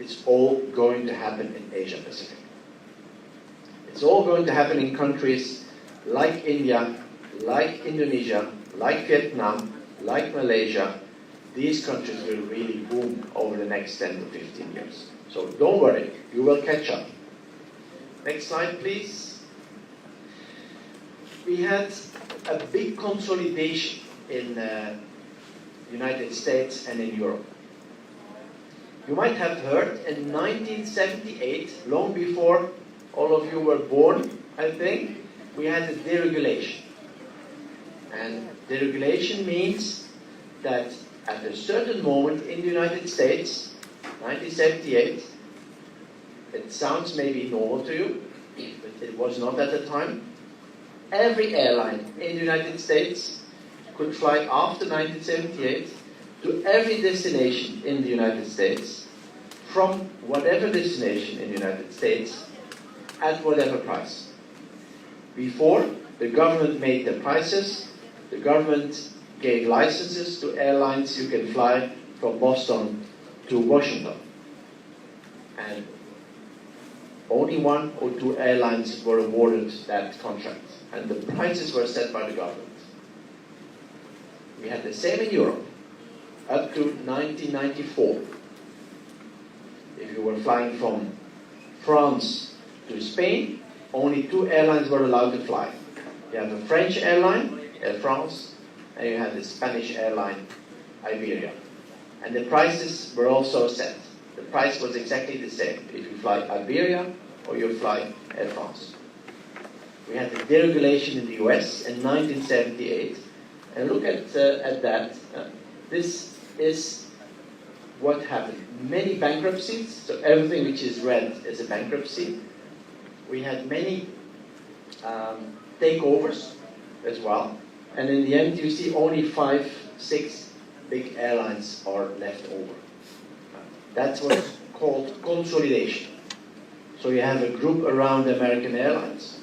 it's all going to happen in Asia Pacific. It's all going to happen in countries like India, like Indonesia, like Vietnam, like Malaysia. These countries will really boom over the next 10 to 15 years. So don't worry, you will catch up. Next slide, please. We had a big consolidation in the United States and in Europe. You might have heard in 1978, long before all of you were born, I think, we had a deregulation. And deregulation means that at a certain moment in the United States, 1978, it sounds maybe normal to you, but it was not at the time. Every airline in the United States could fly after 1978 to every destination in the United States, from whatever destination in the United States, at whatever price. Before, the government made the prices, the government gave licenses to airlines. You can fly from Boston to Washington. And only 1 or 2 airlines were awarded that contract. And the prices were set by the government. We had the same in Europe, up to 1994. If you were flying from France to Spain, only 2 airlines were allowed to fly. You have a French airline, Air France, and you have the Spanish airline, Iberia. And the prices were also set. The price was exactly the same if you fly Iberia or you fly Air France. We had the deregulation in the US in 1978. And look at that. This is what happened. Many bankruptcies, so everything which is red is a bankruptcy. We had many takeovers as well. And in the end, you see only 5, 6 big airlines are left over. That's what's called consolidation. So you have a group around American Airlines,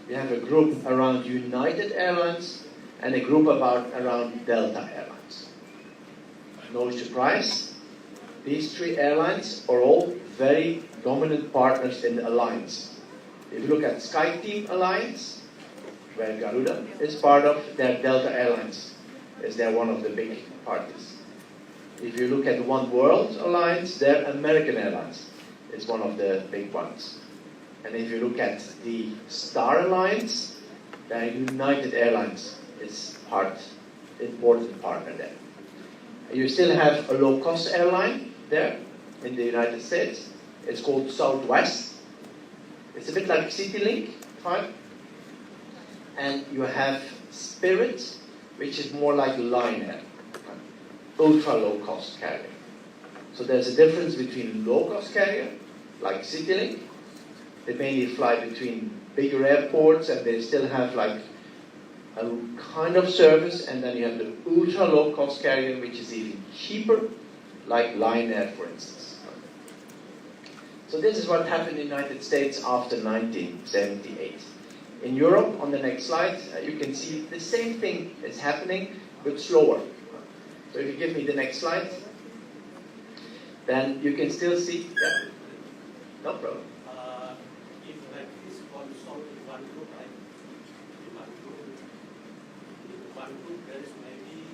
you have a group around United Airlines, and a group around Delta Airlines. No surprise, these 3 airlines are all very dominant partners in the alliance. If you look at SkyTeam Alliance, where Garuda is part of, their Delta Airlines is they're one of the big parties. If you look at One World Alliance, their American Airlines is one of the big ones. And if you look at the Star Alliance, their United Airlines is important partner there. You still have a low-cost airline there in the United States. It's called Southwest. It's a bit like CityLink, fine. And you have Spirit, which is more like Lion Air, ultra low-cost carrier. So there's a difference between low-cost carrier, like CityLink. They mainly fly between bigger airports, and they still have like a kind of service, and then you have the ultra low-cost carrier, which is even cheaper, like Lion Air, for instance. So this is what happened in the United States after 1978. In Europe, on the next slide, you can see the same thing is happening, but slower. So if you give me the next slide, then you can still see, yeah, no problem. If like this console in one group, right? In one group, there is maybe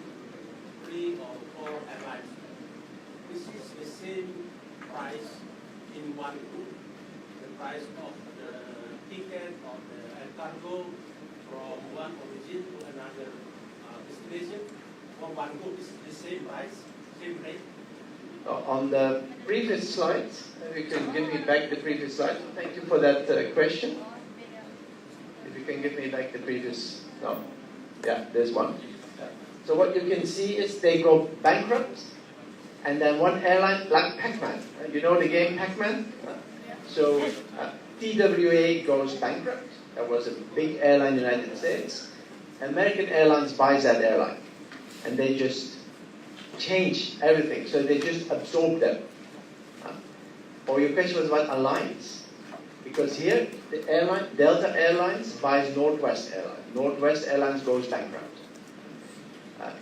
3 or 4 airlines. This is the same price in one group. The price of the ticket of the air cargo from one origin to another destination. For one group, is the same price, same rate. On the previous slide, you can give me back the previous slide. Thank you for that question. If you can give me back the previous, no? Yeah, there's one. So what you can see is they go bankrupt, and then one airline, like Pac-Man. You know the game Pac-Man? So TWA goes bankrupt. That was a big airline in the United States. American Airlines buys that airline, and they just change everything. So they just absorb them. Or your question was about alliance. Because here, the airline, Delta Airlines buys Northwest Airlines. Northwest Airlines goes bankrupt.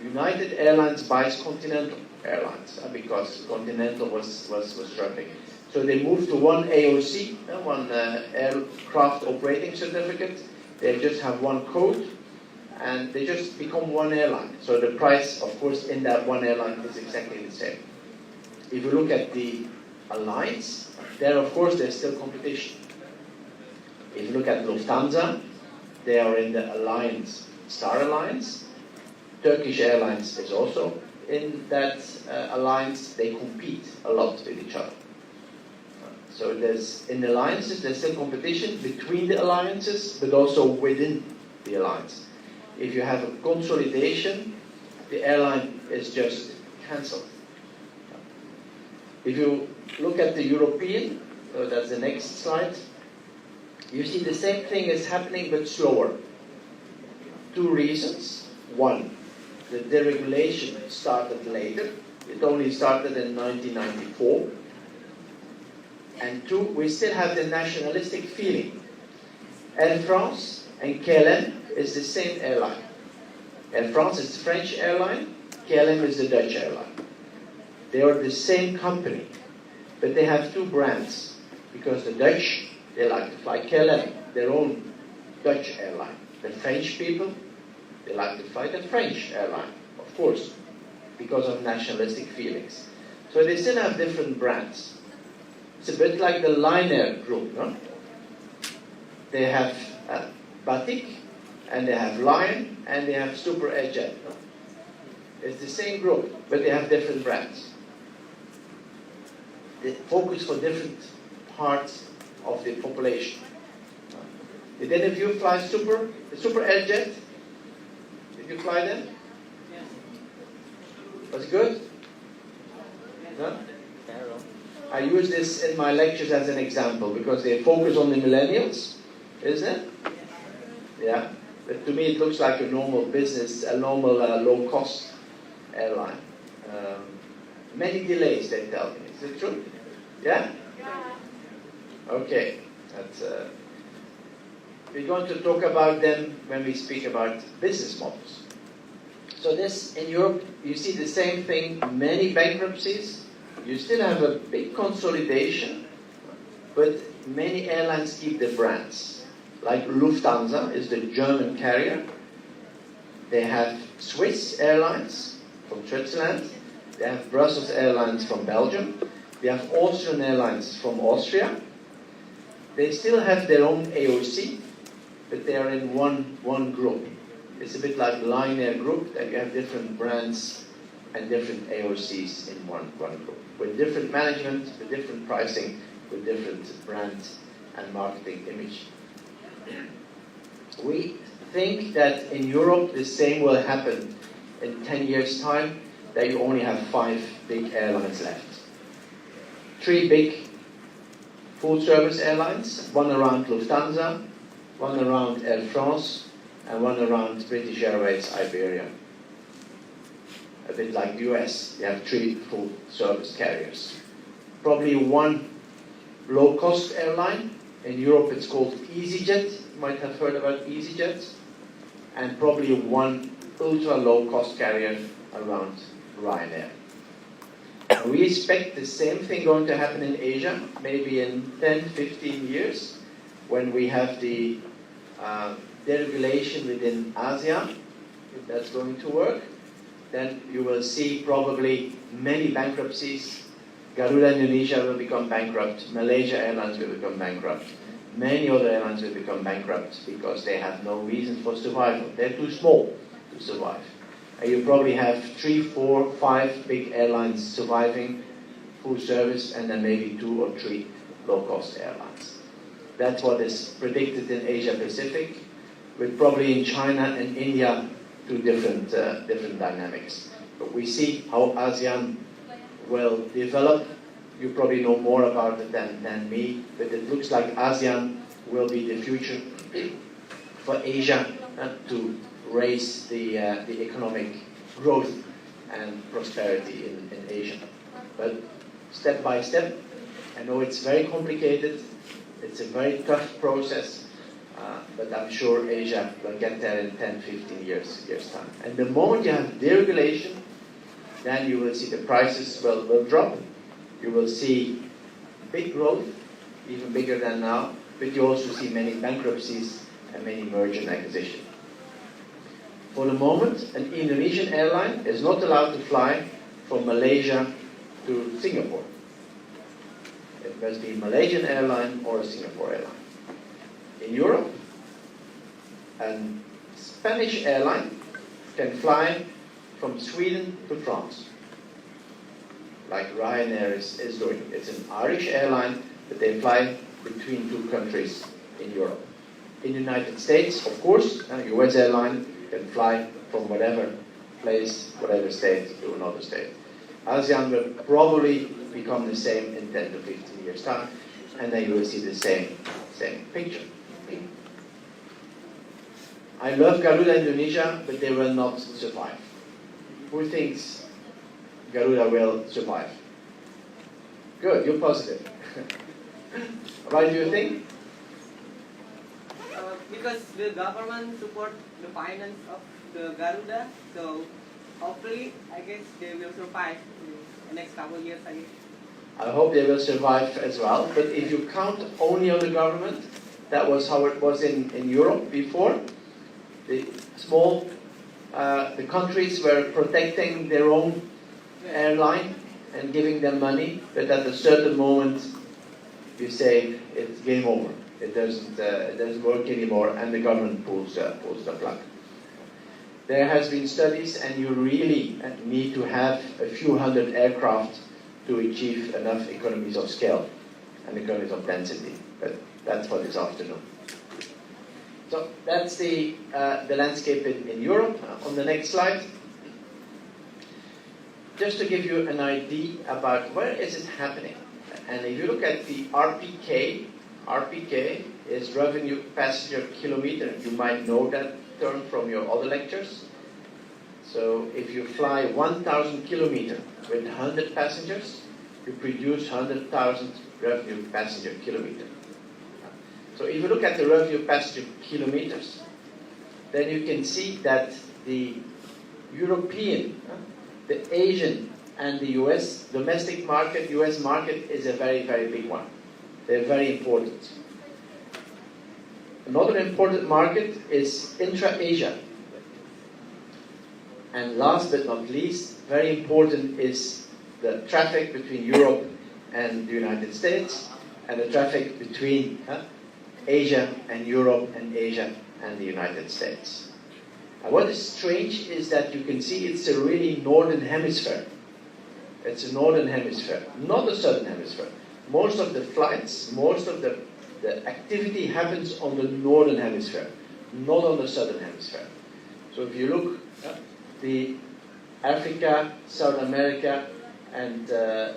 United Airlines buys Continental. airlines because Continental was struggling. So they moved to one AOC, one aircraft operating certificate. They just have one code, and they just become one airline. So the price, of course, in that one airline is exactly the same. If you look at the alliance, there, of course, there's still competition. If you look at Lufthansa, they are in the alliance, Star Alliance. Turkish Airlines is also in that alliance. They compete a lot with each other. So there's, in alliances, there's still competition between the alliances, but also within the alliance. If you have a consolidation, the airline is just cancelled. If you look at the European, so that's the next slide, you see the same thing is happening but slower. Two reasons. One, the deregulation started later. It only started in 1994. And two, we still have the nationalistic feeling. Air France and KLM is the same airline. Air France is the French airline, KLM is the Dutch airline. They are the same company, but they have two brands. Because the Dutch, they like to fly KLM, their own Dutch airline. The French people, they like to fly the French airline, of course, because of nationalistic feelings. So they still have different brands. It's a bit like the Lion group, no? They have Batik, and they have Lion, and they have Super Jet. No? It's the same group, but they have different brands. They focus for different parts of the population. Did any of you fly the Super Jet? Did you fly them? Yes. Was it good? No? I use this in my lectures as an example because they focus on the millennials, isn't it? Yeah. But to me it looks like a normal business, a normal low-cost airline. Many delays, they tell me. Is it true? Yeah? Okay. That's, we're going to talk about them when we speak about business models. So this, in Europe, you see the same thing, many bankruptcies. You still have a big consolidation, but many airlines keep their brands. Like Lufthansa is the German carrier. They have Swiss Airlines from Switzerland. They have Brussels Airlines from Belgium. They have Austrian Airlines from Austria. They still have their own AOC, but they are in one group. It's a bit like Lion Air Group, that you have different brands and different AOCs in one group, with different management, with different pricing, with different brand and marketing image. We think that in Europe the same will happen in 10 years' time, that you only have 5 big airlines left. 3 big full-service airlines, one around Lufthansa, one around Air France, and one around British Airways Iberia. A bit like the US, they have 3 full-service carriers. Probably one low-cost airline. In Europe it's called EasyJet. You might have heard about EasyJet. And probably one ultra-low-cost carrier around Ryanair. We expect the same thing going to happen in Asia, maybe in 10, 15 years, when we have the deregulation within ASEAN, if that's going to work. Then you will see probably many bankruptcies. Garuda Indonesia will become bankrupt. Malaysia Airlines will become bankrupt. Many other airlines will become bankrupt because they have no reason for survival. They're too small to survive. And you probably have 3, 4, 5 big airlines surviving, full service, and then maybe 2 or 3 low-cost airlines. That's what is predicted in Asia Pacific, with probably in China and India 2 different dynamics. But we see how ASEAN will develop. You probably know more about it than me, but it looks like ASEAN will be the future for Asia to raise the economic growth and prosperity in Asia. But step by step, I know it's very complicated, it's a very tough process, but I'm sure Asia will get there in 10, 15 years time. And the moment you have deregulation, then you will see the prices will drop. You will see big growth, even bigger than now, but you also see many bankruptcies and many merger and acquisition. For the moment, an Indonesian airline is not allowed to fly from Malaysia to Singapore. It must be a Malaysian airline or a Singapore airline. In Europe, a Spanish airline can fly from Sweden to France, like Ryanair is doing. It's an Irish airline, but they fly between two countries in Europe. In the United States, of course, a US airline can fly from whatever place, whatever state to another state. ASEAN will probably become the same in 10 to 15 years' time, and then you will see the same picture. I love Garuda Indonesia, but they will not survive. Who thinks Garuda will survive? Good, you're positive. Why do you think? Because the government support the finance of the Garuda, so hopefully, I guess they will survive in the next couple of years, I guess. I hope they will survive as well, but if you count only on the government, that was how it was in Europe before. The countries were protecting their own airline and giving them money, but at a certain moment, you say it's game over. It doesn't work anymore, and the government pulls the plug. There has been studies, and you really need to have a few hundred aircraft to achieve enough economies of scale and economies of density. But that's for this afternoon. So that's the landscape in Europe. On the next slide, just to give you an idea about where is it happening. And if you look at the RPK is revenue passenger kilometer. You might know that term from your other lectures. So if you fly 1,000 kilometers with 100 passengers, you produce 100,000 revenue passenger kilometer. So if you look at the revenue passenger kilometers, then you can see that the European, the Asian, and the US domestic market, US market is a very, very big one. They're very important. Another important market is intra-Asia. And last but not least, very important is the traffic between Europe and the United States, and the traffic between Asia and Europe, and Asia and the United States. And what is strange is that you can see it's a really northern hemisphere. It's a northern hemisphere, not a southern hemisphere. Most of the flights, most of the activity happens on the northern hemisphere, not on the southern hemisphere. So if you look at the Africa, South America, and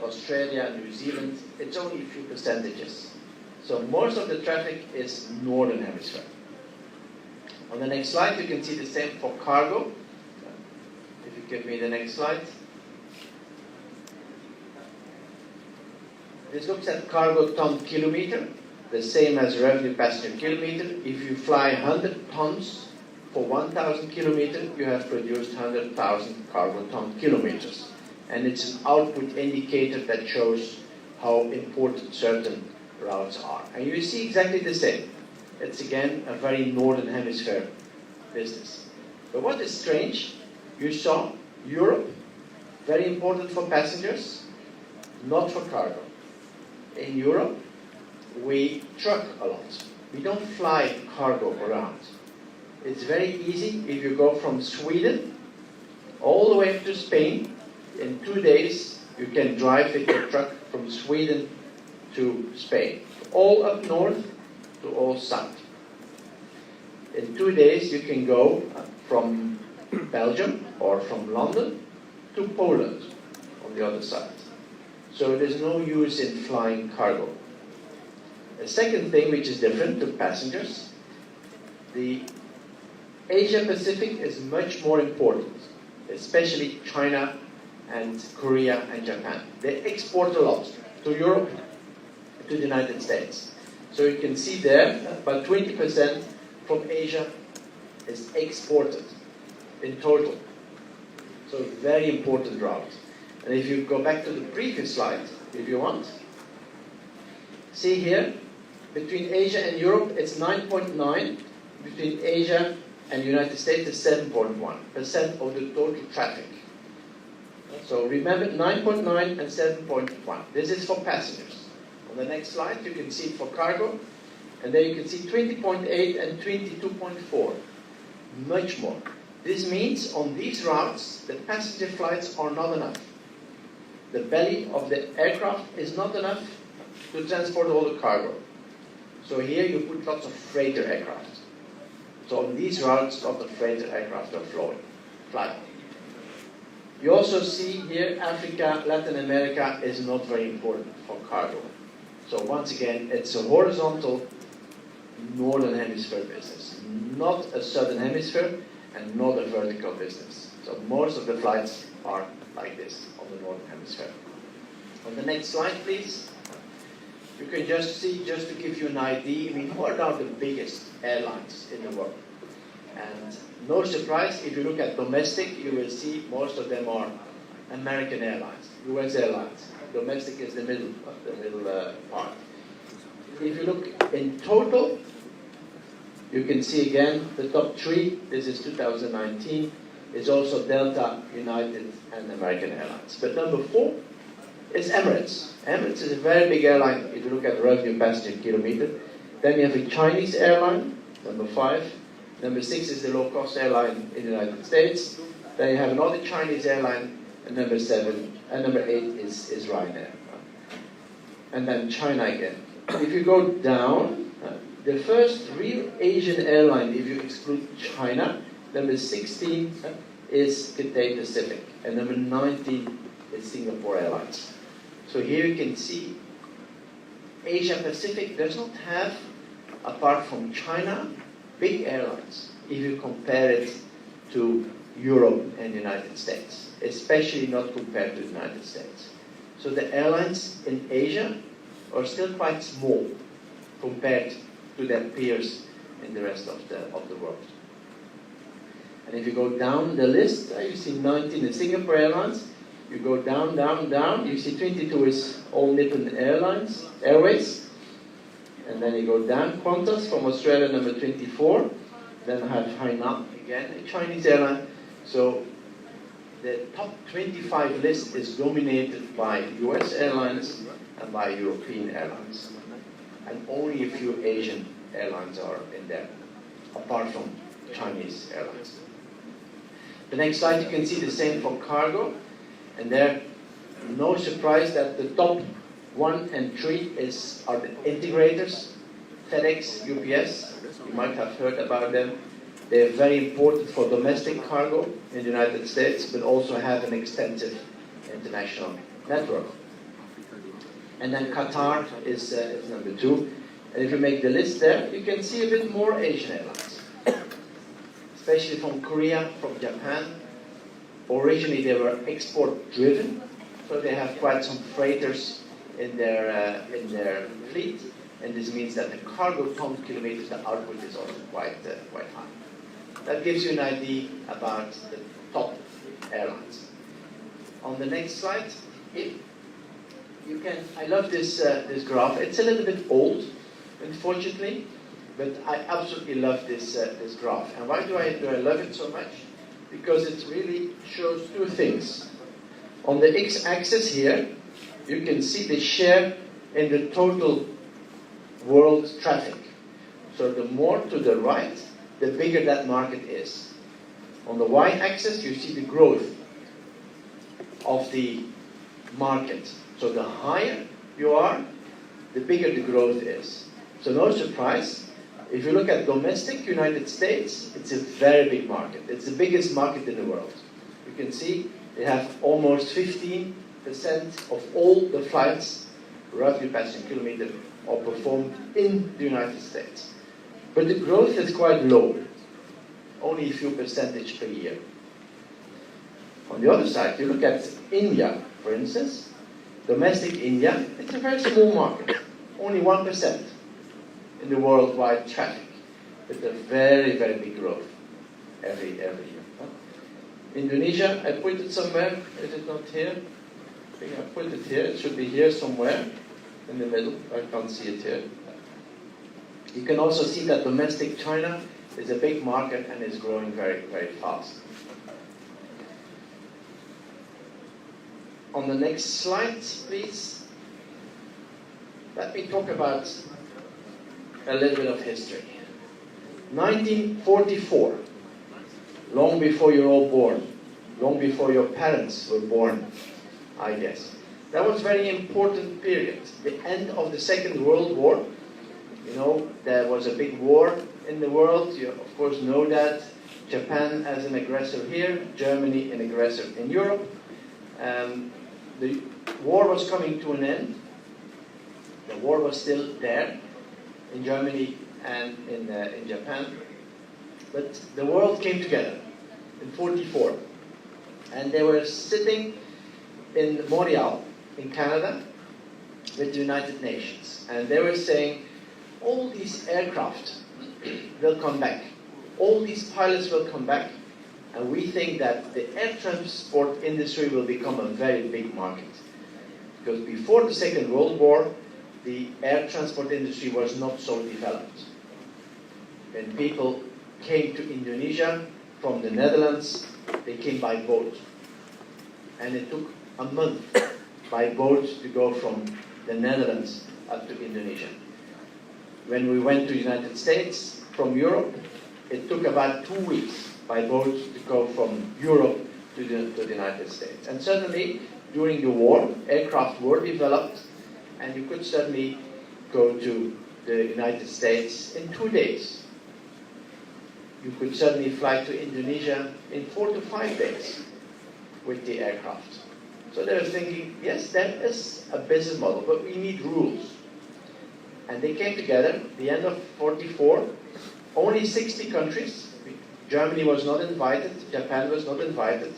Australia, New Zealand, it's only a few percentages. So most of the traffic is northern hemisphere. On the next slide, you can see the same for cargo. If you give me the next slide. This looks at cargo ton kilometer, the same as revenue passenger kilometer. If you fly 100 tons for 1,000 kilometers, you have produced 100,000 cargo ton kilometers. And it's an output indicator that shows how important certain routes are. And you see exactly the same. It's again a very northern hemisphere business. But what is strange, you saw Europe, very important for passengers, not for cargo. In Europe, we truck a lot. We don't fly cargo around. It's very easy if you go from Sweden all the way to Spain. In 2 days, you can drive with your truck from Sweden to Spain. All up north to all south. In 2 days, you can go from Belgium or from London to Poland on the other side. So there's no use in flying cargo. The second thing which is different to passengers, the Asia Pacific is much more important, especially China and Korea and Japan. They export a lot to Europe, to the United States. So you can see there, about 20% from Asia is exported in total. So very important route. And if you go back to the previous slide, if you want, see here, between Asia and Europe, it's 9.9. Between Asia and United States, it's 7.1% of the total traffic. So remember, 9.9 and 7.1. This is for passengers. On the next slide, you can see it for cargo. And there you can see 20.8 and 22.4. Much more. This means on these routes, the passenger flights are not enough. The belly of the aircraft is not enough to transport all the cargo. So here you put lots of freighter aircraft. So on these routes, lots of freighter aircraft are flying. You also see here Africa, Latin America is not very important for cargo. So once again, it's a horizontal northern hemisphere business, not a southern hemisphere and not a vertical business. So most of the flights are like this on the northern hemisphere. On the next slide, please. You can just see, just to give you an idea, I mean, what are the biggest airlines in the world? And no surprise, if you look at domestic, you will see most of them are American Airlines, US Airlines. Domestic is the middle part. If you look in total, you can see again the top three. This is 2019. Is also Delta, United, and American Airlines. But number 4 is Emirates. Emirates is a very big airline if you look at revenue passenger kilometer. Then you have a Chinese airline, number 5. Number 6 is the low-cost airline in the United States. Then you have another Chinese airline, and number 7, and number 8 is Ryanair. And then China again. If you go down, the first real Asian airline, if you exclude China, number 16 is Cathay Pacific, and number 19 is Singapore Airlines. So here you can see Asia Pacific does not have, apart from China, big airlines if you compare it to Europe and the United States, especially not compared to the United States. So the airlines in Asia are still quite small compared to their peers in the rest of the world. And if you go down the list, you see 19 is Singapore Airlines. You go down, down, down, you see 22 is All Nippon Airways. And then you go down, Qantas from Australia, number 24. Then I have Hainan, again, a Chinese airline. So the top 25 list is dominated by US airlines and by European airlines. And only a few Asian airlines are in there, apart from Chinese airlines. The next slide, you can see the same for cargo. And there, no surprise that the top 1 and 3 are the integrators, FedEx, UPS. You might have heard about them. They're very important for domestic cargo in the United States, but also have an extensive international network. And then Qatar is number 2. And if you make the list there, you can see a bit more Asian airlines, especially from Korea, from Japan. Originally they were export-driven, so they have quite some freighters in their fleet, and this means that the cargo ton kilometers, the output is also quite high. That gives you an idea about the top airlines. On the next slide, you can. I love this graph. It's a little bit old, unfortunately, but I absolutely love this graph. And why do I love it so much? Because it really shows 2 things. On the x-axis here, you can see the share in the total world traffic. So the more to the right, the bigger that market is. On the y-axis, you see the growth of the market. So the higher you are, the bigger the growth is. So no surprise, if you look at domestic United States, it's a very big market. It's the biggest market in the world. You can see they have almost 15% of all the flights, revenue passenger kilometer, are performed in the United States. But the growth is quite low, only a few percentage per year. On the other side, you look at India, for instance, domestic India, it's a very small market, only 1% in the worldwide traffic, with a very, very big growth every year. Indonesia, I put it somewhere. Is it not here? I think I put it here. It should be here somewhere in the middle. I can't see it here. You can also see that domestic China is a big market and is growing very, very fast. On the next slide, please. Let me talk about a little bit of history. 1944, long before you're all born, long before your parents were born, I guess. That was a very important period. The end of the Second World War. You know, there was a big war in the world. You, of course, know that. Japan as an aggressor here, Germany an aggressor in Europe. The war was coming to an end. The war was still there in Germany and in Japan. But the world came together in 1944. And they were sitting in Montreal, in Canada, with the United Nations. And they were saying, all these aircraft will come back. All these pilots will come back. And we think that the air transport industry will become a very big market. Because before the Second World War, the air transport industry was not so developed. When people came to Indonesia from the Netherlands, they came by boat. And it took a month by boat to go from the Netherlands up to Indonesia. When we went to the United States from Europe, it took about 2 weeks by boat to go from Europe to the United States. And suddenly, during the war, aircraft were developed, and you could suddenly go to the United States in 2 days. You could suddenly fly to Indonesia in 4 to 5 days with the aircraft. So they were thinking, yes, that is a business model, but we need rules. And they came together, the end of 1944, only 60 countries. Germany was not invited, Japan was not invited,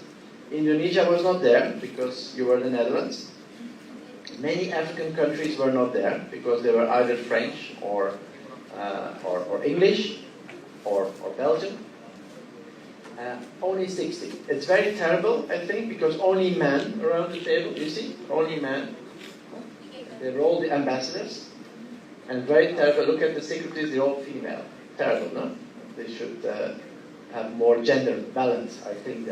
Indonesia was not there because you were the Netherlands. Many African countries were not there because they were either French or English or Belgium. Only 60. It's very terrible, I think, because only men around the table, you see, only men. They were all the ambassadors. And very terrible, look at the secretaries, they're all female. Terrible, no? They should have more gender balance, I think.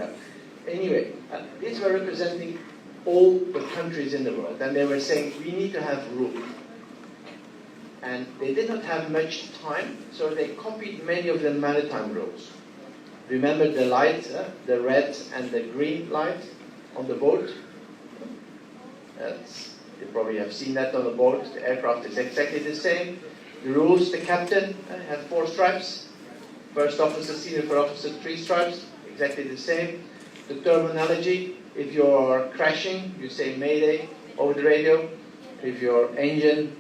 Anyway, these were representing all the countries in the world, and they were saying, we need to have rules. And they did not have much time, so they copied many of the maritime rules. Remember the light, the red and the green light on the boat? You probably have seen that on the boat. The aircraft is exactly the same. The rules, the captain had 4 stripes. First officer, senior first officer, 3 stripes. Exactly the same. The terminology, if you're crashing, you say Mayday over the radio. If your engine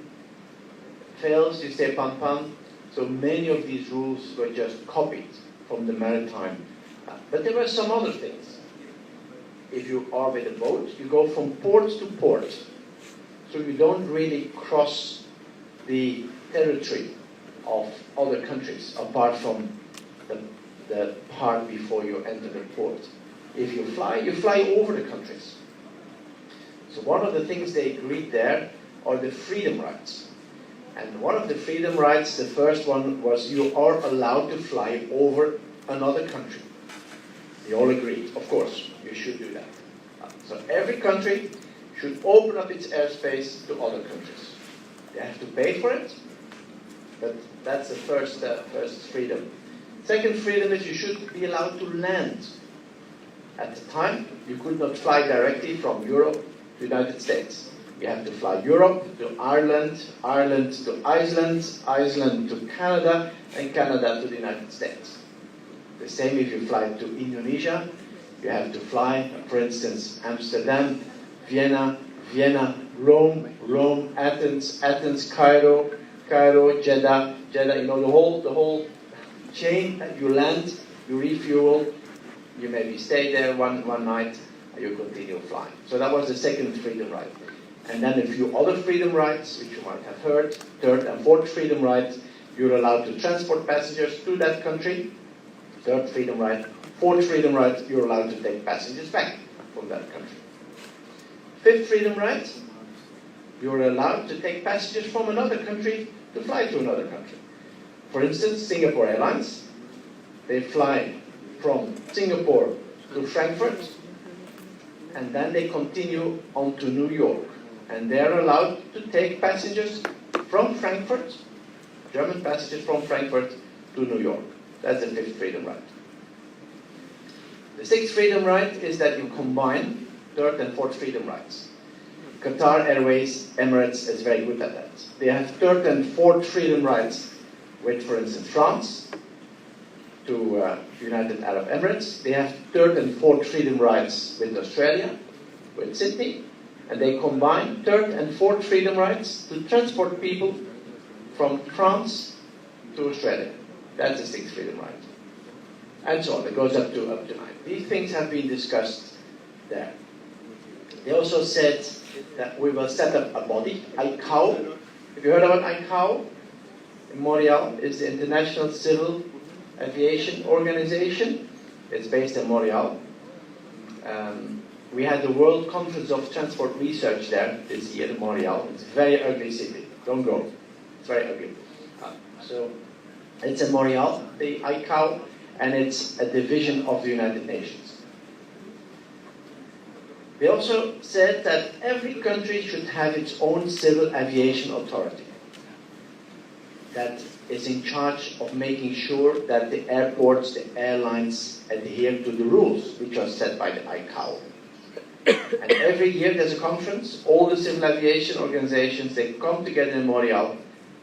fails, you say Pan Pan. So many of these rules were just copied from the maritime. But there were some other things. If you are with a boat, you go from port to port. So you don't really cross the territory of other countries, apart from the part before you enter the port. If you fly over the countries. So one of the things they agreed there are the freedom rights. And one of the freedom rights, the first one was you are allowed to fly over another country. They all agreed, of course, you should do that. So every country should open up its airspace to other countries. They have to pay for it, but that's the first freedom. Second freedom is you should be allowed to land. At the time, you could not fly directly from Europe to the United States. You have to fly Europe to Ireland, Ireland to Iceland, Iceland to Canada, and Canada to the United States. The same if you fly to Indonesia, you have to fly, for instance, Amsterdam, Vienna, Rome, Athens, Cairo, Jeddah, you know, the whole chain. You land, you refuel, you maybe stay there one night, and you continue flying. So that was the second freedom right. And then a few other freedom rights, which you might have heard. Third and fourth freedom right, you're allowed to transport passengers to that country. Third freedom right, Fourth freedom right, you're allowed to take passengers back from that country. Fifth freedom right, you're allowed to take passengers from another country to fly to another country. For instance, Singapore Airlines, they fly from Singapore to Frankfurt, and then they continue on to New York. And they're allowed to take passengers from Frankfurt, German passengers from Frankfurt to New York. That's the fifth freedom right. The sixth freedom right is that you combine third and fourth freedom rights. Qatar Airways, Emirates is very good at that. They have third and fourth freedom rights with, for instance, France to United Arab Emirates. They have third and fourth freedom rights with Australia, with Sydney, and they combine third and fourth freedom rights to transport people from France to Australia. That's the sixth freedom right. And so on. It goes up to 9. These things have been discussed there. They also said that we will set up a body, ICAO. Have you heard about ICAO? In Montreal is the International Civil Aviation Organization. It's based in Montreal. We had the World Conference of Transport Research there this year in Montreal. It's a very ugly city. Don't go. It's very ugly. So it's in Montreal, the ICAO, and it's a division of the United Nations. They also said that every country should have its own civil aviation authority that is in charge of making sure that the airports, the airlines adhere to the rules which are set by the ICAO. And every year there's a conference, all the civil aviation organizations, they come together in Montreal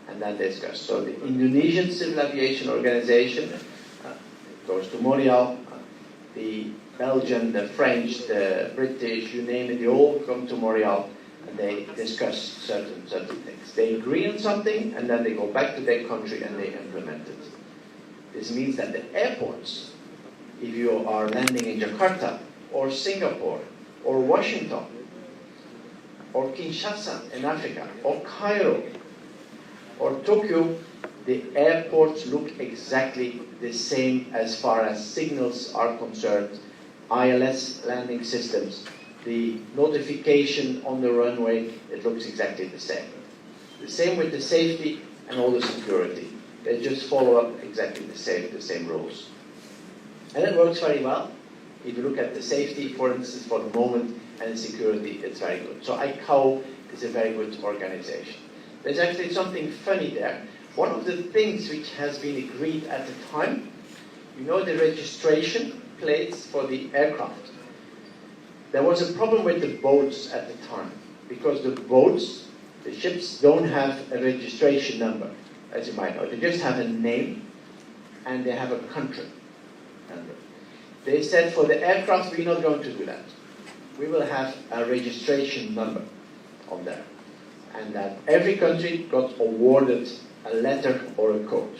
and then discuss. So the Indonesian Civil Aviation Organization goes to Montreal, the Belgian, the French, the British, you name it, they all come to Montreal and they discuss certain things. They agree on something and then they go back to their country and they implement it. This means that the airports, if you are landing in Jakarta or Singapore or Washington or Kinshasa in Africa or Cairo or Tokyo, the airports look exactly the same as far as signals are concerned, ILS landing systems, the notification on the runway, it looks exactly the same. The same with the safety and all the security. They just follow up exactly the same rules. And it works very well. If you look at the safety, for instance, for the moment, and the security, it's very good. So ICAO is a very good organization. There's actually something funny there. One of the things which has been agreed at the time, you know the registration plates for the aircraft. There was a problem with the boats at the time, because the boats, the ships, don't have a registration number, as you might know. They just have a name, and they have a country number. They said for the aircraft, we're not going to do that. We will have a registration number on there. And that every country got awarded a letter or a code.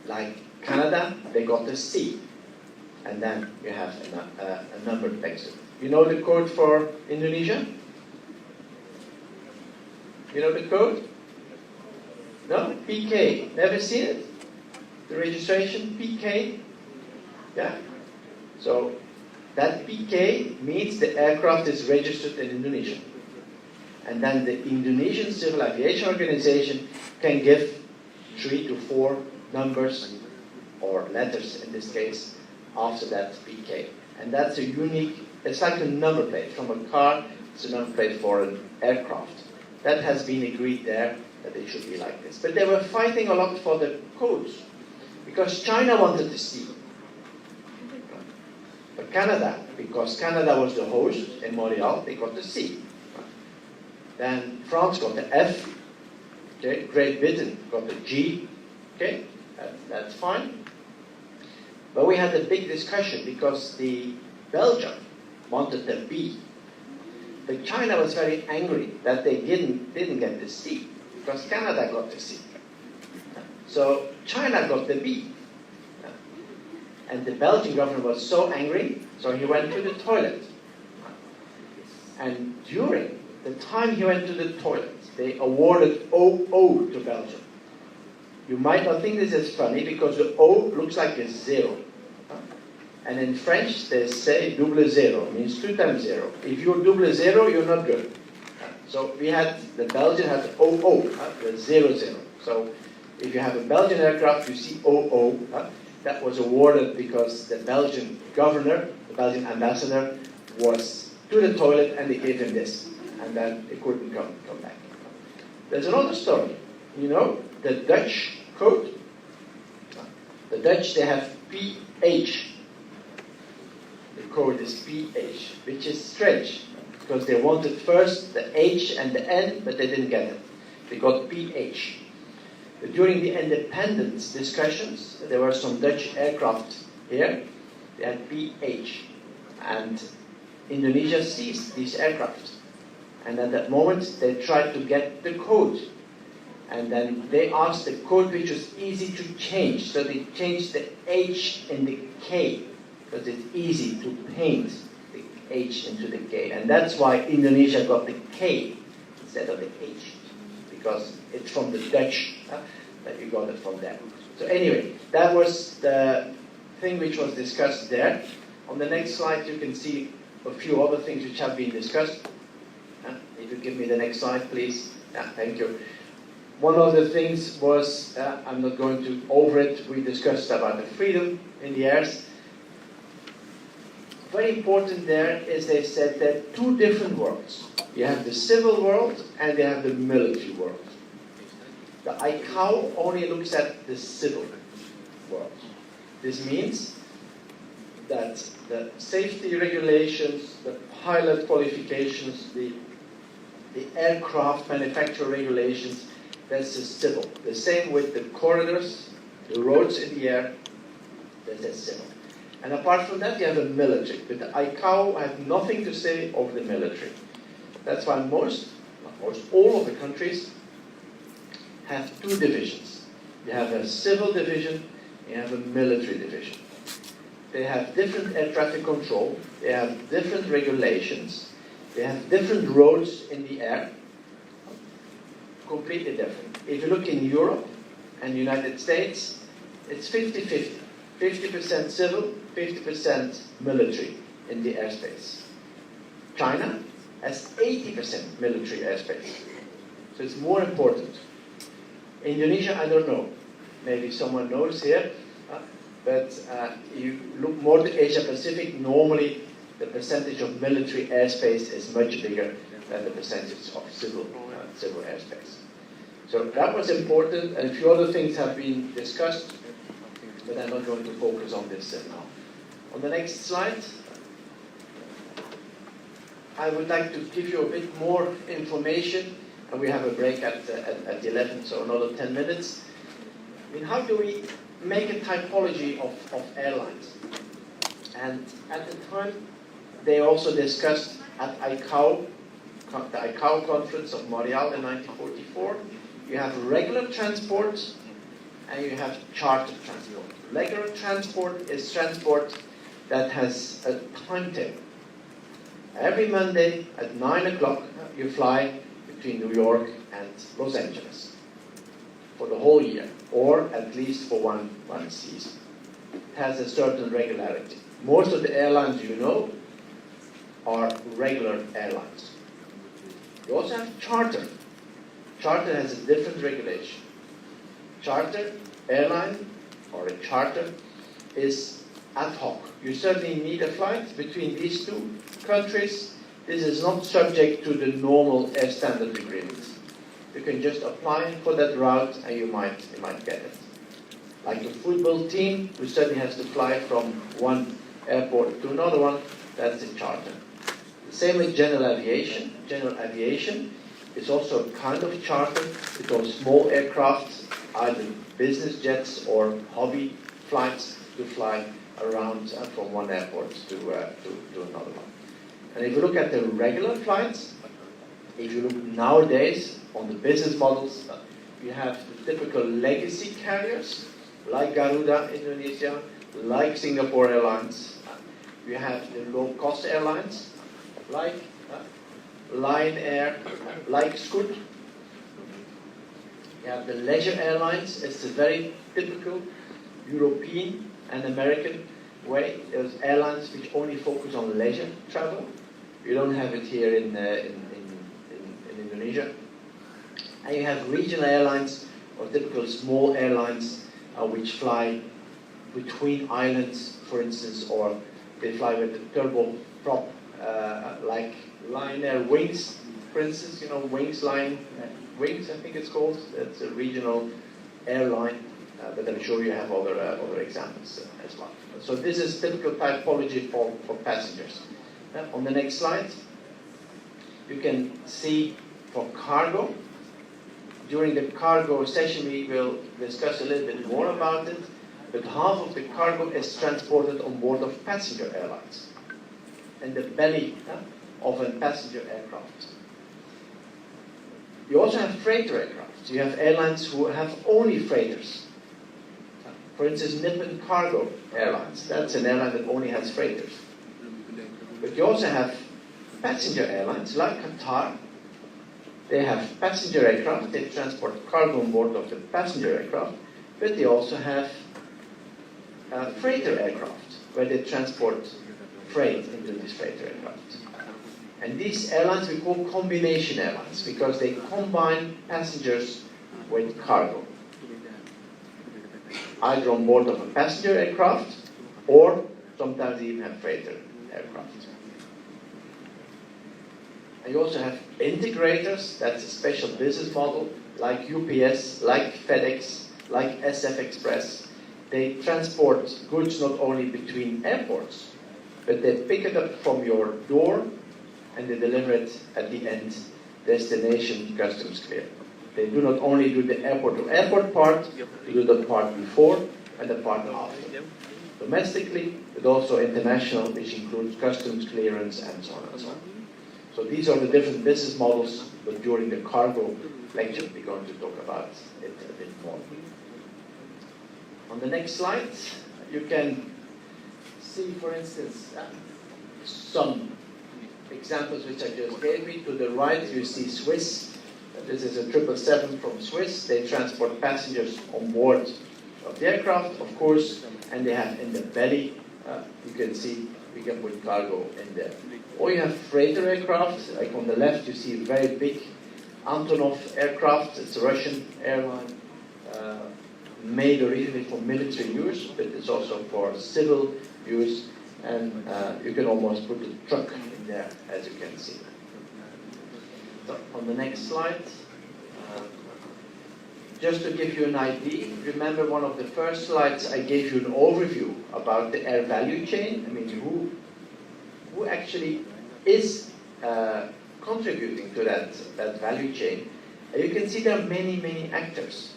Like Canada, they got a C. And then you have a number next to it. You know the code for Indonesia? You know the code? No? PK. Never seen it? The registration, PK? Yeah. So that PK means the aircraft is registered in Indonesia. And then the Indonesian Civil Aviation Organization can give 3 to 4 numbers, or letters in this case, after that PK. And that's a unique, it's like a number plate. From a car, it's a number plate for an aircraft. That has been agreed there, that it should be like this. But they were fighting a lot for the codes, because China wanted the C. But Canada, because Canada was the host in Montreal, they got the C. Then France got the F. Okay, Great Britain got the G. Okay, that's fine. But we had a big discussion because the Belgium wanted the B. But China was very angry that they didn't get the C, because Canada got the C. So China got the B. And the Belgian government was so angry, so he went to the toilet. And during the time he went to the toilet, they awarded 00 to Belgium. You might not think this is funny because the O looks like a 0. And in French, they say double zero, means 2 times 0. If you're double zero, you're not good. So the Belgian had OO, the 00. So if you have a Belgian aircraft, you see OO. That was awarded because the Belgian governor, the Belgian ambassador, was to the toilet and they gave him this. And then it couldn't come back. There's another story. You know, the Dutch code. The Dutch, they have PH. The code is PH, which is strange, because they wanted first the H and the N, but they didn't get it. They got PH. But during the independence discussions, there were some Dutch aircraft here. They had PH. And Indonesia seized these aircraft. And at that moment, they tried to get the code. And then they asked the code which was easy to change. So they changed the H in the K, because it's easy to paint the H into the K. And that's why Indonesia got the K instead of the H, because it's from the Dutch that you got it from there. So anyway, that was the thing which was discussed there. On the next slide, you can see a few other things which have been discussed. If you give me the next slide, please. Thank you. One of the things was, I'm not going to over it, we discussed about the freedom in the airs. Very important there is they said there are two different worlds. You have the civil world and you have the military world. The ICAO only looks at the civil world. This means that the safety regulations, the pilot qualifications, the aircraft manufacturer regulations, that's the civil. The same with the corridors, the roads in the air, that's civil. And apart from that, you have a military. But the ICAO have nothing to say over the military. That's why all of the countries have two divisions. You have a civil division, you have a military division. They have different air traffic control, they have different regulations, they have different roads in the air, completely different. If you look in Europe and the United States, it's 50-50. 50% civil, 50% military in the airspace. China has 80% military airspace. So it's more important. Indonesia, I don't know. Maybe someone knows here. But you look more to Asia Pacific, normally the percentage of military airspace is much bigger than the percentage of civil airspace. So that was important, and a few other things have been discussed, but I'm not going to focus on this now. On the next slide, I would like to give you a bit more information, and we have a break at 11, so another 10 minutes. I mean, how do we make a typology of airlines? And at the time, they also discussed at ICAO, the ICAO conference of Montreal in 1944, you have regular transport and you have chartered transport. Regular transport is transport that has a timetable. Every Monday at 9 o'clock, you fly between New York and Los Angeles for the whole year, or at least for one season. It has a certain regularity. Most of the airlines you know are regular airlines. You also have charter. Charter has a different regulation. Charter, airline, or a charter, is ad hoc. You certainly need a flight between these two countries. This is not subject to the normal air standard agreements. You can just apply for that route and you might get it. Like a football team, who certainly has to fly from one airport to another one, that's a charter. The same with general aviation. General aviation is also a kind of charter because small aircraft, either business jets or hobby flights, to fly around from one airport to another one. And if you look at the regular flights, if you look nowadays on the business models, you have the typical legacy carriers, like Garuda Indonesia, like Singapore Airlines. You have the low-cost airlines, like Lion Air, like Scoot. You have the leisure airlines. It's a very typical European and American way. There's airlines which only focus on leisure travel. You don't have it here in Indonesia. And you have regional airlines, or typical small airlines, which fly between islands, for instance, or they fly with a turboprop, like Lion Air Wings, for instance. You know, Wings, I think it's called. It's a regional airline, but I'm sure you have other examples as well. So this is typical typology for passengers. On the next slide, you can see for cargo. During the cargo session, we will discuss a little bit more about it, but half of the cargo is transported on board of passenger airlines, in the belly of a passenger aircraft. You also have freighter aircraft. You have airlines who have only freighters. For instance, Nippon Cargo Airlines. That's an airline that only has freighters. But you also have passenger airlines like Qatar. They have passenger aircraft. They transport cargo on board of the passenger aircraft. But they also have freighter aircraft, where they transport freight into these freighter aircraft. And these airlines we call combination airlines, because they combine passengers with cargo, either on board of a passenger aircraft, or sometimes they even have freighter aircraft. And you also have integrators. That's a special business model, like UPS, like FedEx, like SF Express. They transport goods not only between airports, but they pick it up from your door and they deliver it at the end destination customs clear. They do not only do the airport-to-airport part, they do the part before and the part after. Domestically, but also international, which includes customs clearance and so on and so on. So these are the different business models, but during the cargo lecture, we're going to talk about it a bit more. On the next slide, you can see, for instance, some examples which I just gave you. To the right, you see Swiss. This is a 777 from Swiss. They transport passengers on board of the aircraft, of course, and they have in the belly, you can see, we can put cargo in there. Or you have freighter aircraft, like on the left you see a very big Antonov aircraft. It's a Russian airline, made originally for military use, but it's also for civil use, and you can almost put a truck in there, as you can see. So on the next slide, just to give you an idea, remember one of the first slides I gave you an overview about the air value chain. I mean, who actually is contributing to that value chain. And you can see there are many, many actors.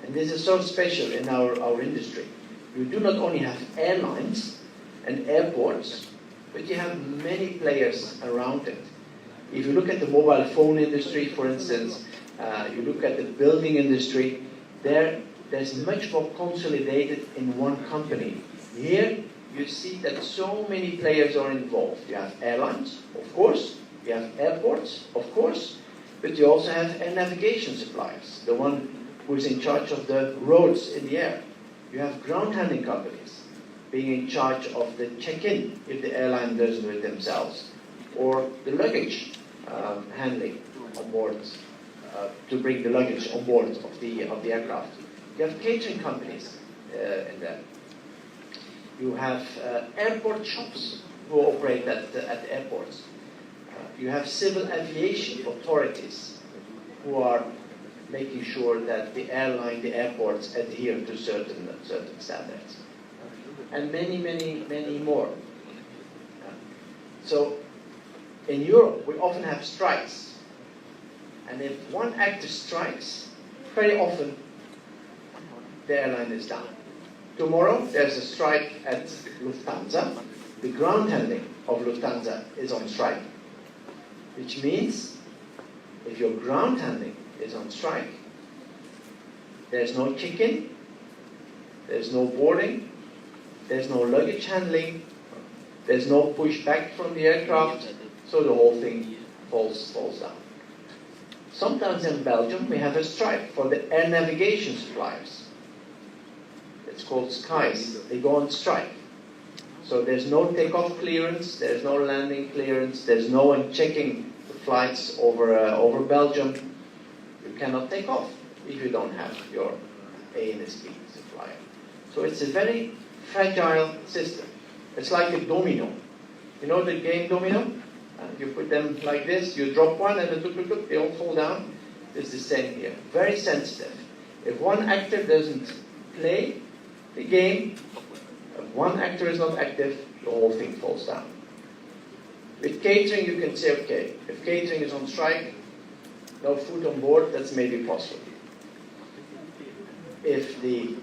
And this is so special in our industry. You do not only have airlines and airports, but you have many players around it. If you look at the mobile phone industry, for instance, you look at the building industry, there's much more consolidated in one company. Here, you see that so many players are involved. You have airlines, of course, you have airports, of course, but you also have air navigation suppliers, the one who is in charge of the roads in the air. You have ground handling companies being in charge of the check-in if the airline doesn't do it themselves, or the luggage handling on board to bring the luggage on board of the aircraft. You have catering companies in there. You have airport shops who operate at the airports. You have civil aviation authorities who are making sure that the airline, the airports adhere to certain standards. And many, many, many more. So in Europe, we often have strikes. And if one actor strikes, very often the airline is down. Tomorrow, there's a strike at Lufthansa. The ground handling of Lufthansa is on strike. Which means, if your ground handling is on strike, there's no check-in, there's no boarding, there's no luggage handling, there's no push back from the aircraft, so the whole thing falls down. Sometimes in Belgium we have a strike for the air navigation suppliers. It's called skies. They go on strike. So there's no takeoff clearance, there's no landing clearance, there's no one checking the flights over Belgium. You cannot take off if you don't have your ANSP supplier. So it's a very fragile system. It's like a domino. You know the game domino? You put them like this, you drop one and they all fall down. It's the same here. Very sensitive. If one actor doesn't play the game, if one actor is not active, the whole thing falls down. With catering, you can say, okay, if catering is on strike, no food on board, that's maybe possible. If the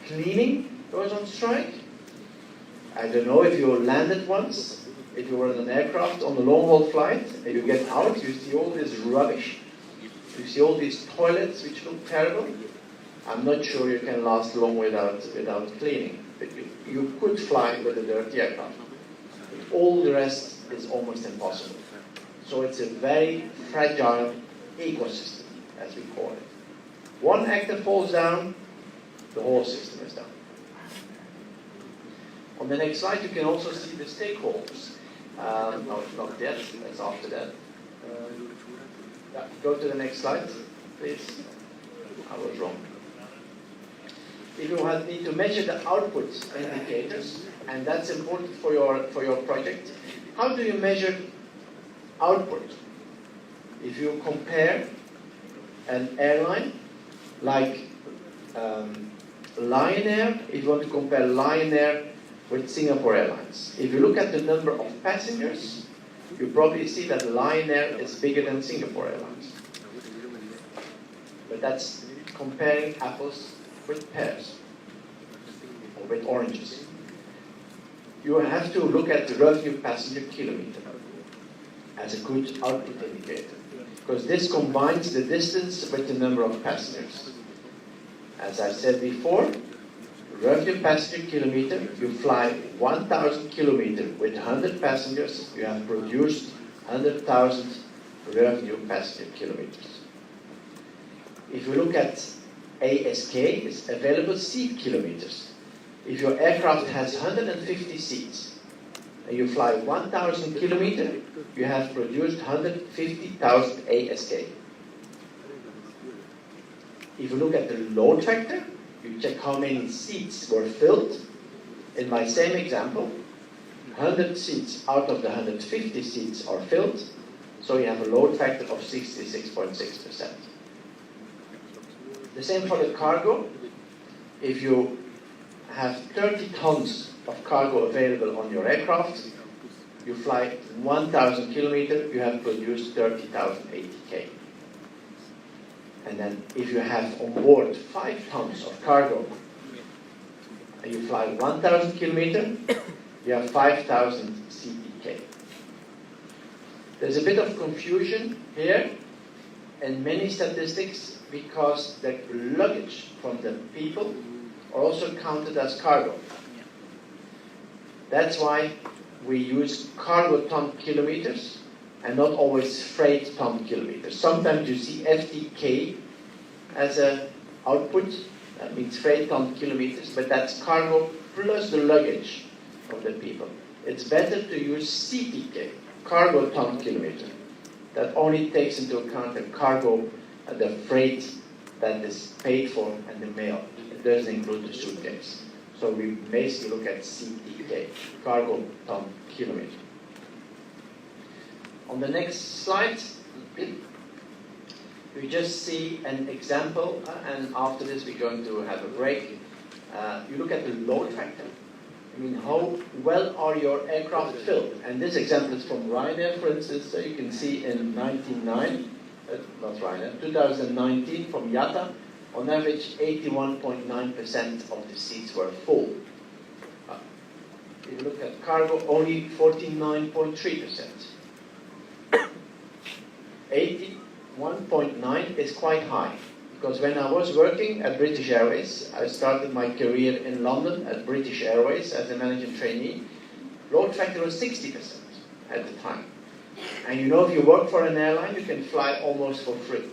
cleaning goes on strike, I don't know if you landed once, if you were on an aircraft on a long-haul flight, and you get out, you see all this rubbish. You see all these toilets which look terrible. I'm not sure you can last long without cleaning. But you could fly with a dirty aircraft. But all the rest is almost impossible. So it's a very fragile ecosystem, as we call it. One actor falls down, the whole system is down. On the next slide, you can also see the stakeholders. No, not yet. That's after that. Yeah, go to the next slide, please. I was wrong. If you need to measure the output indicators, and that's important for your project, how do you measure output? If you compare an airline like Lion Air, if you want to compare Lion Air with Singapore Airlines. If you look at the number of passengers, you probably see that Lion Air is bigger than Singapore Airlines. But that's comparing apples with pears, or with oranges. You have to look at the revenue passenger kilometer as a good output indicator, because this combines the distance with the number of passengers. As I said before, revenue passenger kilometer, you fly 1,000 kilometers with 100 passengers, you have produced 100,000 revenue passenger kilometers. If you look at ASK, it's available seat kilometers. If your aircraft has 150 seats and you fly 1,000 kilometers, you have produced 150,000 ASK. If you look at the load factor, you check how many seats were filled. In my same example, 100 seats out of the 150 seats are filled, so you have a load factor of 66.6%. The same for the cargo. If you have 30 tons of cargo available on your aircraft, you fly 1,000 kilometers, you have produced 30,000 ATK. And then if you have on board 5 tons of cargo, and you fly 1,000 kilometers, you have 5,000 CTK. There's a bit of confusion here in many statistics because the luggage from the people are also counted as cargo. That's why we use cargo ton kilometers and not always freight ton kilometers. Sometimes you see FTK as an output, that means freight ton kilometers, but that's cargo plus the luggage of the people. It's better to use CTK, cargo ton kilometer. That only takes into account the cargo and the freight that is paid for and the mail. It doesn't include the suitcase. So we basically look at CTK, cargo ton kilometer. On the next slide, we just see an example, and after this we're going to have a break. You look at the load factor. I mean, how well are your aircraft filled? And this example is from Ryanair, for instance. So you can see in 2019 from IATA, on average 81.9% of the seats were full. If you look at cargo, only 49.3%. 81.9 is quite high, because when I was working at British Airways, I started my career in London at British Airways as a managing trainee. Load factor was 60% at the time. And you know, if you work for an airline, you can fly almost for free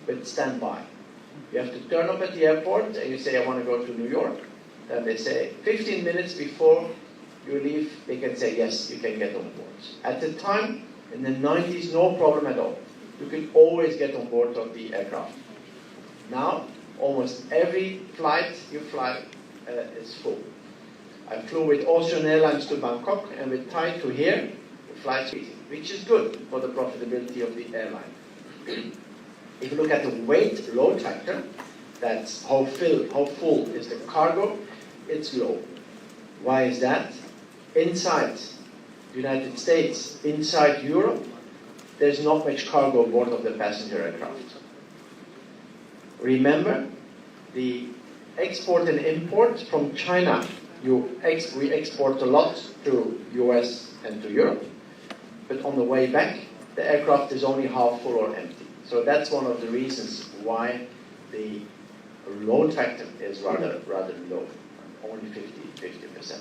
with standby. You have to turn up at the airport and you say, I want to go to New York. Then they say, 15 minutes before you leave, they can say, yes, you can get on board. At the time, in the 90s, no problem at all. You can always get on board of the aircraft. Now, almost every flight you fly is full. I flew with Austrian Airlines to Bangkok and with Thai to here, the flight's easy, which is good for the profitability of the airline. If you look at the weight load factor, that's how full is the cargo, it's low. Why is that? Inside the United States, inside Europe, there's not much cargo aboard of the passenger aircraft. Remember, the export and import from China, we export a lot to US and to Europe, but on the way back, the aircraft is only half full or empty. So that's one of the reasons why the load factor is rather low, only 50%.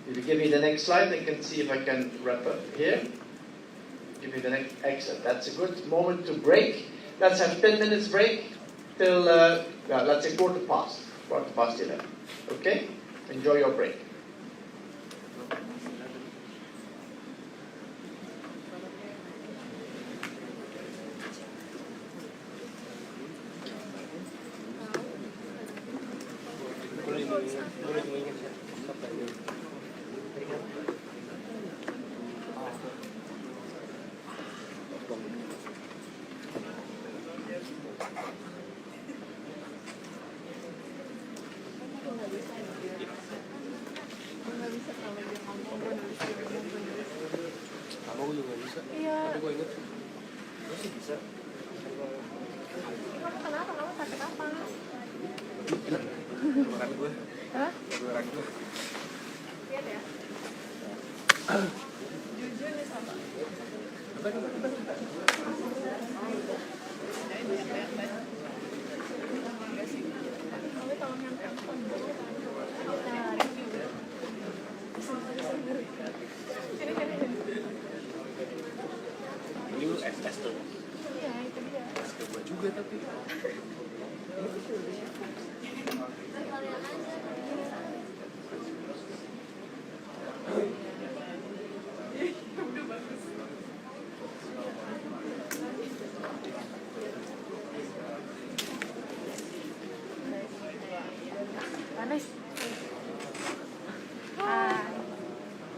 If you give me the next slide, I can see if I can wrap up here. Give me the next, excellent. That's a good moment to break. Let's have 10 minutes break till, let's say quarter past 11. Okay? Enjoy your break.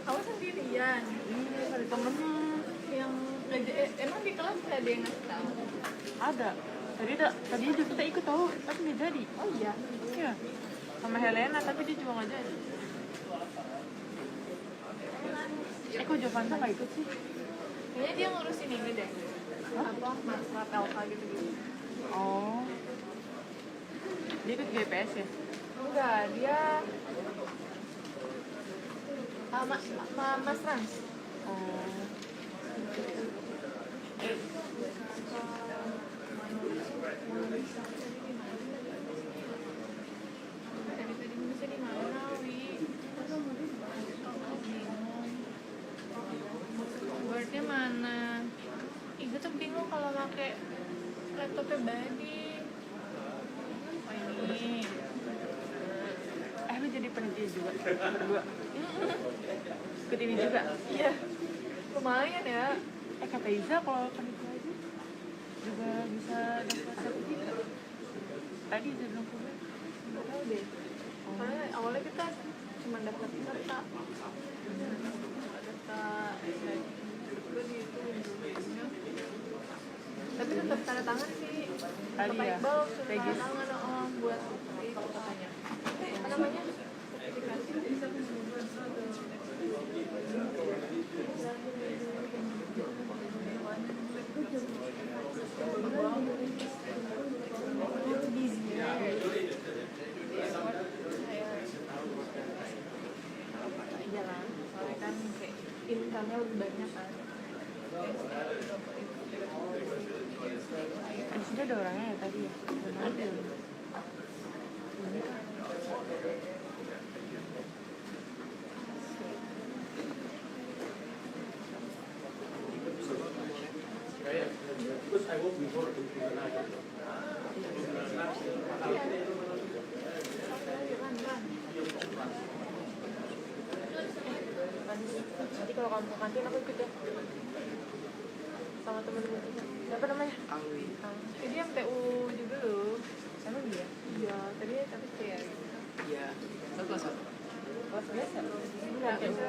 Kamu sendirian? Ada temen yang emang di kelas nggak ada yang ngasih tahu? Ada. Tadi juga kita ikut tahu, tapi nggak jadi. Oh iya? Iya. Sama Helena, tapi dia juga nggak jadi. Kok Jovanto nggak ikut sih? Kayaknya dia ngurusin ini deh. Apa? Matkap Elka gitu-gitu. Oh. Dia ikut GPS ya? Enggak, dia Mas Trans. Oh. Wordnya mana? Ibu tuh bingung kalau pakai laptopnya Badi. Oh ini. Lu jadi penitia juga berdua. Ikut ini juga? Iya. Lumayan ya. Kata Iza kalau penitia aja juga bisa dapat sertifikat. Tadi Iza bilang ke gue. Nggak tahu deh. Karena awalnya kita cuma dapat serta. Gue di itu tapi tetap tanda tangan sih. Tadi Bapak ya, Iqbal suruh tanda Regis. tangan buat itu katanya. Apa namanya? Sertifikasi. Iya lah, soalnya kan kayak income-nya lebih banyak kan. Di sini ada orangnya ya tadi ya? Ada. I work before in Ananda. Nanti kalau kamu ke kantin aku ikut ya. Sama temen-temen kita. Siapa namanya? Awi. Dia MTU juga loh. Emang dia? Iya, tapi kayak gitu. Iya. Satu kelas apa? Kelas biasa. Enggak, MTU.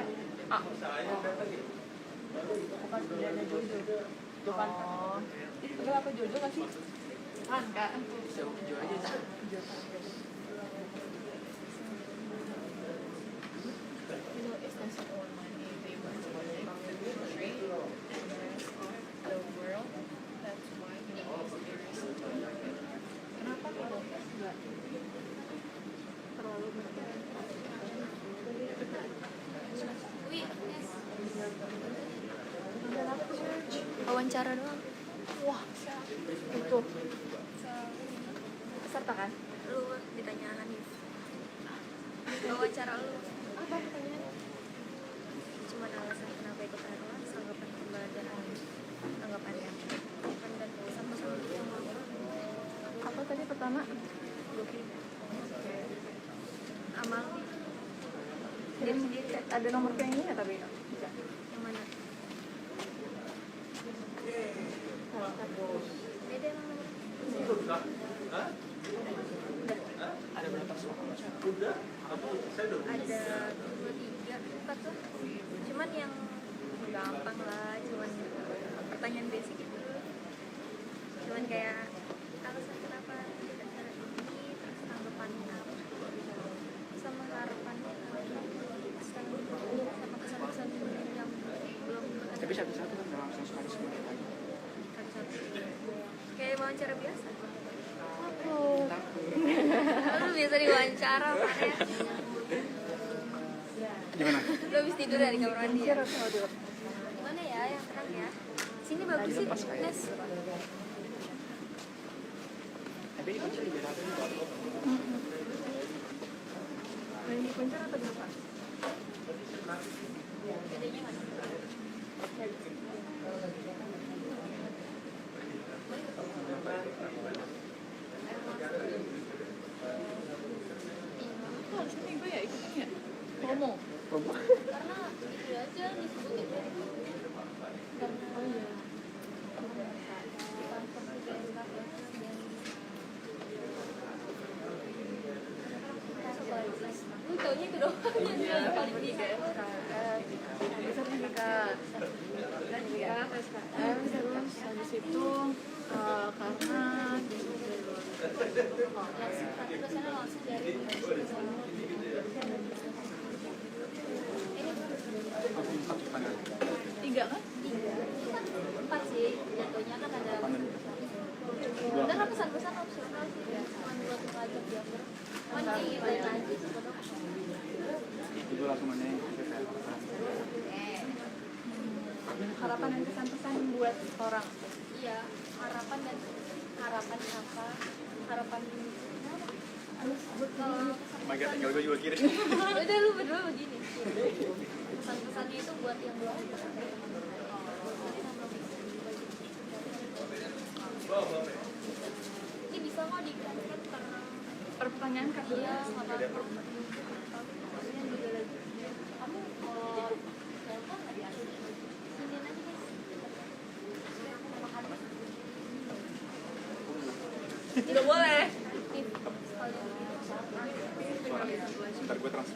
Ah. Bukan pilihannya Jojo. Jokan. Itu apa Jojo nggak sih? Kan, Kak. Bisa Jo aja. You know, it's not all money. They want to connect the country and the rest of the world. That's why we need this area to market. Kenapa kalau nggak terlalu berperan? Wawancara doang. Wah, itu peserta kan? Lu ditanya Hanif. Wawancara lu. Apa pertanyaannya? Cuman alasan kenapa ikut Airlines, anggapan pembelajaran, anggapannya dan sama-sama yang mau. Apa tadi pertama? Amal Diri sendiri. Ada nomor kayak ini nggak tapi? Bisa. yang mana? Salah satu. Beda emang nomor. Ada berapa soal? Ada 2, 3, 4 tuh. Cuman yang gampang lah, cuman pertanyaan basic gitu. Cuman kayak alasan kenapa tidak cara ini, terus anggapannya apa, sama harapannya apa, sama kesan-kesan yang belum Tapi satu-satu kan nggak langsung sekali semuanya lagi. satu-satu. Kayak wawancara biasa. Takut. Lu biasa diwawancara apa ya? Gimana? Lu habis tidur dari kamar mandi ya? Waduh. Gimana ya yang terang ya? Sini bagus sih, Nes. Tapi ini kunci juga satu. Main di kunci atau berapa? Bedanya mana? Harusnya gue ya ikutan ya? Promo. Karena itu aja disebutin dari Oh iya. Lu taunya itu doang yang paling tiga. Ada sertifikat. SKM terus habis itu karena Tulisannya langsung dari tiga kan? 4 sih, jatuhnya kan ada. Dan kan pesan-pesan opsional sih, cuma buat ngajak dia. Cuman lain lagi sebenarnya. Itu langsung mana yang Harapan dan pesan-pesan buat orang. Iya, harapan dan harapan apa? Harapan My God, tinggal gue juga kiri. udah lu berdua begini. Pesan-pesannya itu buat yang belum ini bisa kok digantikan karena Pertanyaan kan? iya sama juga lagi. Kamu kalau delta nggak diatur sini aja guys. Tidak boleh. Sekalian Ntar gue transfer.